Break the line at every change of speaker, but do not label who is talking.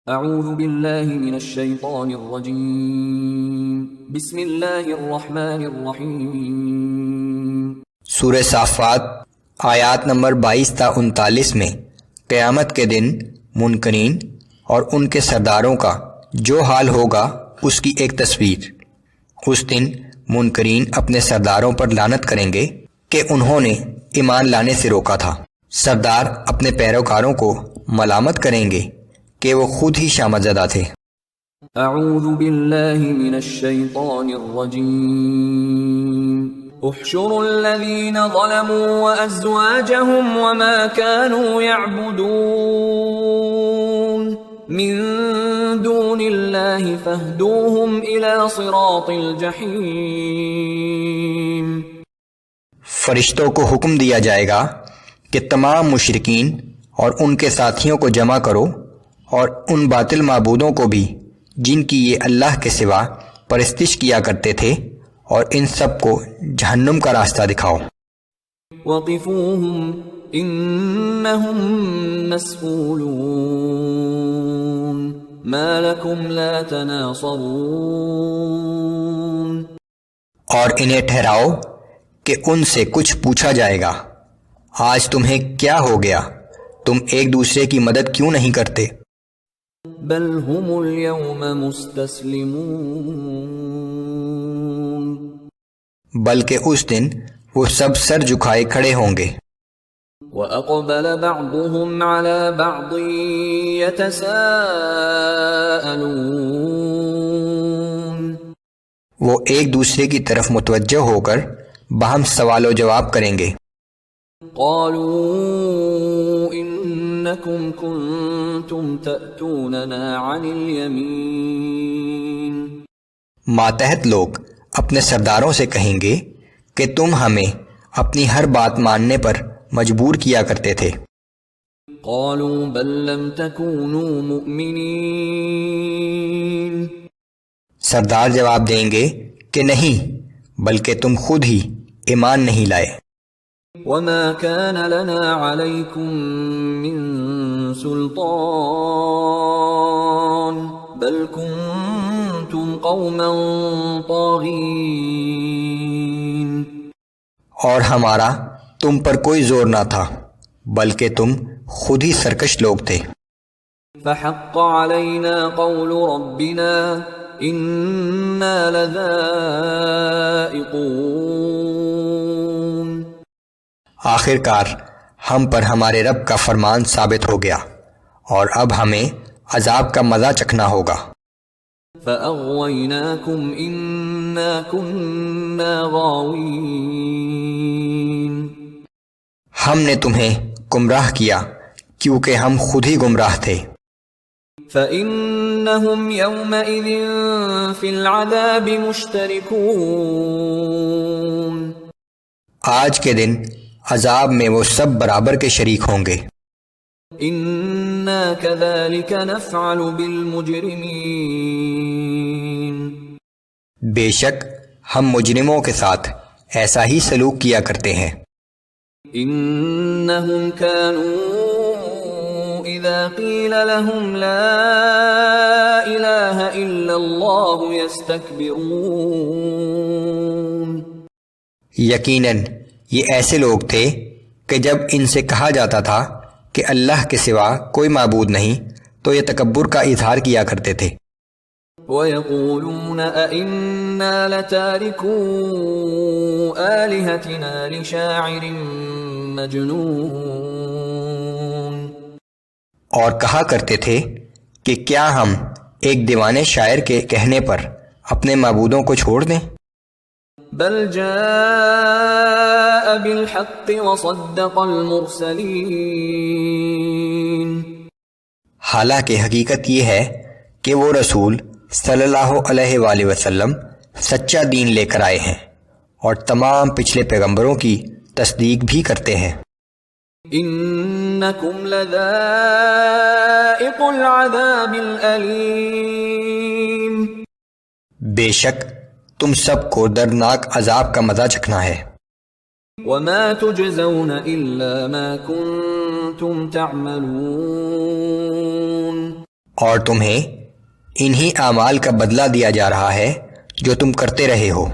اعوذ باللہ من الشیطان الرجیم بسم اللہ الرحمن الرحیم۔
سورہ صافات آیات نمبر 22 تا 39 میں قیامت کے دن منکرین اور ان کے سرداروں کا جو حال ہوگا اس کی ایک تصویر۔ اس دن منکرین اپنے سرداروں پر لعنت کریں گے کہ انہوں نے ایمان لانے سے روکا تھا۔ سردار اپنے پیروکاروں کو ملامت کریں گے کہ وہ خود ہی شامت زدہ تھے۔
اعوذ باللہ من الشیطان الرجیم۔ احشروا الذین ظلموا وازواجهم وما كانوا يعبدون من دون اللہ فاہدوهم الى صراط الجحیم۔
فرشتوں کو حکم دیا جائے گا کہ تمام مشرکین اور ان کے ساتھیوں کو جمع کرو اور ان باطل معبودوں کو بھی جن کی یہ اللہ کے سوا پرستش کیا کرتے تھے، اور ان سب کو جہنم کا راستہ دکھاؤ۔
وقفوهم انہم مسئولون ما لکم لا تناصرون۔
اور انہیں ٹھہراؤ کہ ان سے کچھ پوچھا جائے گا، آج تمہیں کیا ہو گیا، تم ایک دوسرے کی مدد کیوں نہیں کرتے؟
بل هم اليوم مستسلمون۔
بلکہ اس دن وہ سب سر جھکائے کھڑے ہوں گے۔
وَأَقْبَلَ بَعْضُهُمْ عَلَى بَعْضٍ يَتَسَاءَلُونَ۔
وہ ایک دوسرے کی طرف متوجہ ہو کر باہم سوال و جواب کریں گے۔
قَالُوا إِنَّكُمْ كُنْتُمْ تَأْتُونَنَا عَنِ الْيَمِينِ۔
ماتحت لوگ اپنے سرداروں سے کہیں گے کہ تم ہمیں اپنی ہر بات ماننے پر مجبور کیا کرتے تھے۔
قَالُوا بَل لَّمْ تَكُونُوا مُؤْمِنِينَ۔
سردار جواب دیں گے کہ نہیں، بلکہ تم خود ہی ایمان نہیں لائے۔
وَمَا كَانَ لَنَا عَلَيْكُمْ مِنْ سُلْطَانٍ بَلْ كُنْتُمْ قَوْمًا طَاغِينَ۔
اور ہمارا تم پر کوئی زور نہ تھا، بلکہ تم خود ہی سرکش لوگ تھے۔
فَحَقَّ عَلَيْنَا قَوْلُ رَبِّنَا إِنَّا لَذَائِقُونَ۔
آخر کار ہم پر ہمارے رب کا فرمان ثابت ہو گیا، اور اب ہمیں عذاب کا مزہ چکھنا ہوگا۔
فَأَغْوَيْنَاكُمْ إِنَّا كُنَّا غَاوِينَ۔
ہم نے تمہیں گمراہ کیا کیونکہ ہم خود ہی گمراہ تھے۔
فَإِنَّهُمْ يَوْمَئِذٍ فِي الْعَذَابِ مُشْتَرِكُونَ۔
آج کے دن عذاب میں وہ سب برابر کے شریک ہوں گے۔
إِنَّا كَذَلِكَ نَفْعَلُ بِالْمُجْرِمِينَ۔
بے شک ہم مجرموں کے ساتھ ایسا ہی سلوک کیا کرتے ہیں۔
إِنَّهُمْ كَانُوا إِذَا قِيلَ لَهُمْ لَا إِلَٰهَ إِلَّا اللَّهُ يَسْتَكْبِرُونَ۔
یقیناً یہ ایسے لوگ تھے کہ جب ان سے کہا جاتا تھا کہ اللہ کے سوا کوئی معبود نہیں تو یہ تکبر کا اظہار کیا کرتے تھے۔
وَيَقُولُونَ أَإِنَّا لَتَارِكُو آلِهَتِنَا لِشَاعِرٍ مَجْنُونٍ۔
اور کہا کرتے تھے کہ کیا ہم ایک دیوانے شاعر کے کہنے پر اپنے معبودوں کو چھوڑ دیں؟
بل جاء بالحق وصدق المرسلین۔
حالانکہ حقیقت یہ ہے کہ وہ رسول صلی اللہ علیہ وآلہ وسلم سچا دین لے کر آئے ہیں اور تمام پچھلے پیغمبروں کی تصدیق بھی کرتے ہیں۔
انکم لذائق العذاب الالیم۔
بے شک تم سب کو دردناک عذاب کا مزہ چکھنا ہے۔
وما تجزون الا ما کنتم تعملون۔
اور تمہیں انہی اعمال کا بدلہ دیا جا رہا ہے جو تم کرتے رہے ہو۔